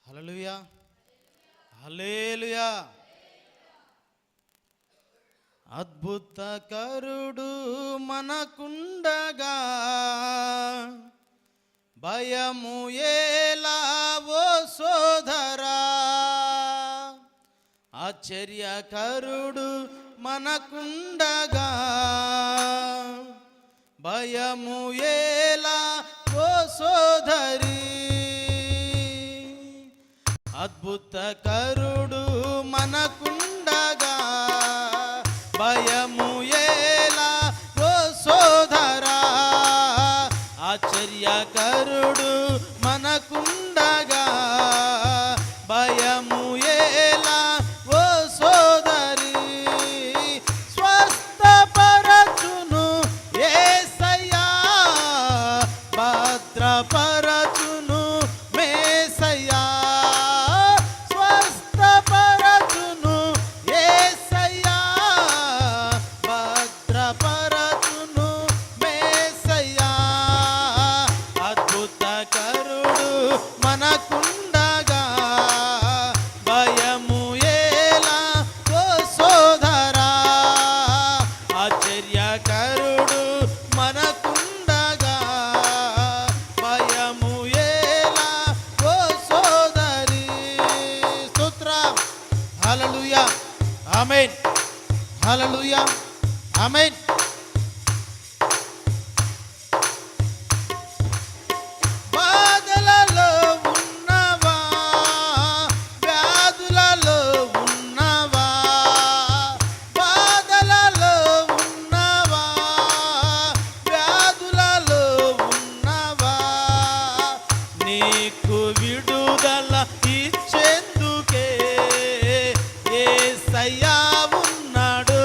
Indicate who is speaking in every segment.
Speaker 1: హల్లెలూయా, హల్లెలూయా. అద్భుతకరుడు మనకుండగా భయము ఏలా ఓ సోదరా. ఆశ్చర్యకరుడు మనకుండగా భయము ఏలా ఓ సోదరి. అద్భుతకరుడు మనకుండగా భయము ఏలా ఓ సోదరా. ఆశ్చర్యకరుడు మనకుండగా భయము ఏలా ఓ సోదరి. స్వస్థపరచును యేసయ్యా, భద్రపరచును మేసయ్యా. స్వస్థపరచును యేసయ్యా, భద్రపరచును మేసయ్యా. అద్భుతకరుడు మనకుండగా భయము ఏలా ఓ సోదరా. ఆశ్చర్యకరుడు మనకుండగా భయము ఏలా ఓ సోదరి. స్తోత్రం. హల్లెలూయా, ఆమేన్. హల్లెలూయా, ఆమేన్. బాధలలో ఉన్నవా, వ్యాధులలో ఉన్నవా, బాధలలో ఉన్నవా, వ్యాధులలో ఉన్నవా. నీకు విడుదల ఇచ్చేందుకే యేసయ్యా ఉన్నాడు.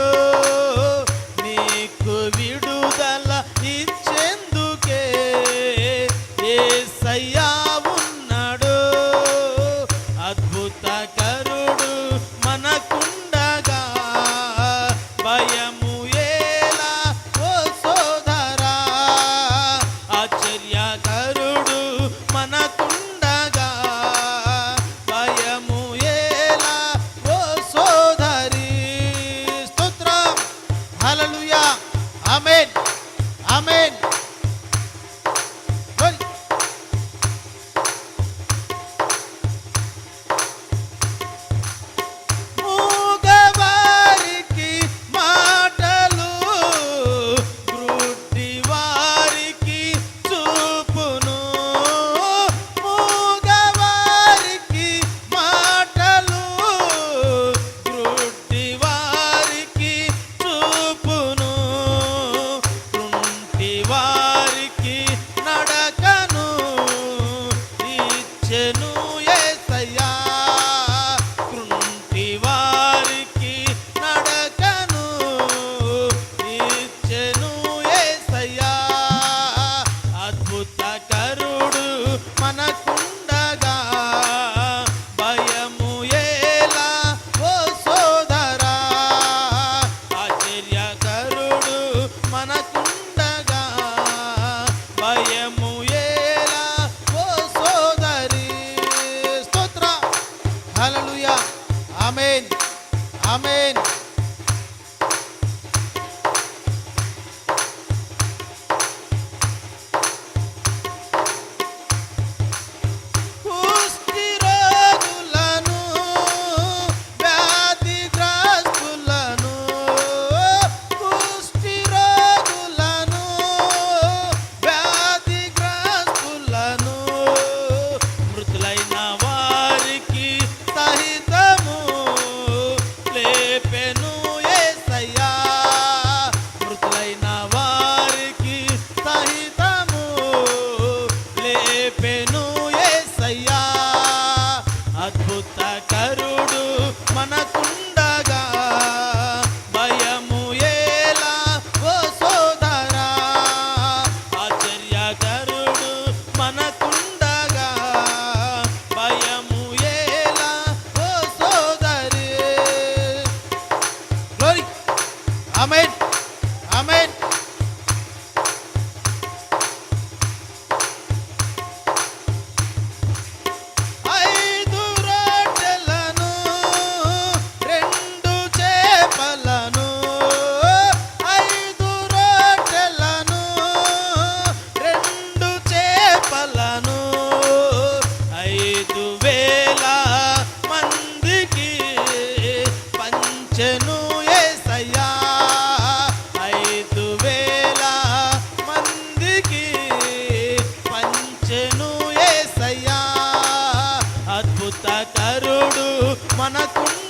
Speaker 1: నీకు విడుదల ఇచ్చేందుకే యేసయ్యా ఉన్నాడు. అద్భుతకరుడు మనకుండగా భయము ఏలా ఓ సోదరా. ఆశ్చర్యకరుడు మనకుండగా భయము ఏలా ఓ సోదరి. స్తోత్రం. హల్లెలూయా, ఆమేన్, ఆమేన్. మూగవారికి మాటలు, గ్రుడ్డివారికి చూపును. మూగవారికి మాటలు, గ్రుడ్డివారికి చూపును. కుంటివారికి నడకను ఇచ్చెను యేసయ్యా. కుంటివారికి నడకను ఇచ్చెను యేసయ్యా. అద్భుతకరుడు మనకుండగా భయము ఏలా ఓ సోదరా. ఆశ్చర్యకరుడు మనకుండగా భయము ఏలా ఓ సోదరి. స్తోత్ర. హల్లెలూయా, ఆమేన్, ఆమేన్. కుష్ఠరోగులను, వ్యాధిగ్రస్తులను, కుష్ఠరోగులను, వ్యాధిగ్రస్తులను, మృతులైన వారికి సహితము లేపే మనకుండ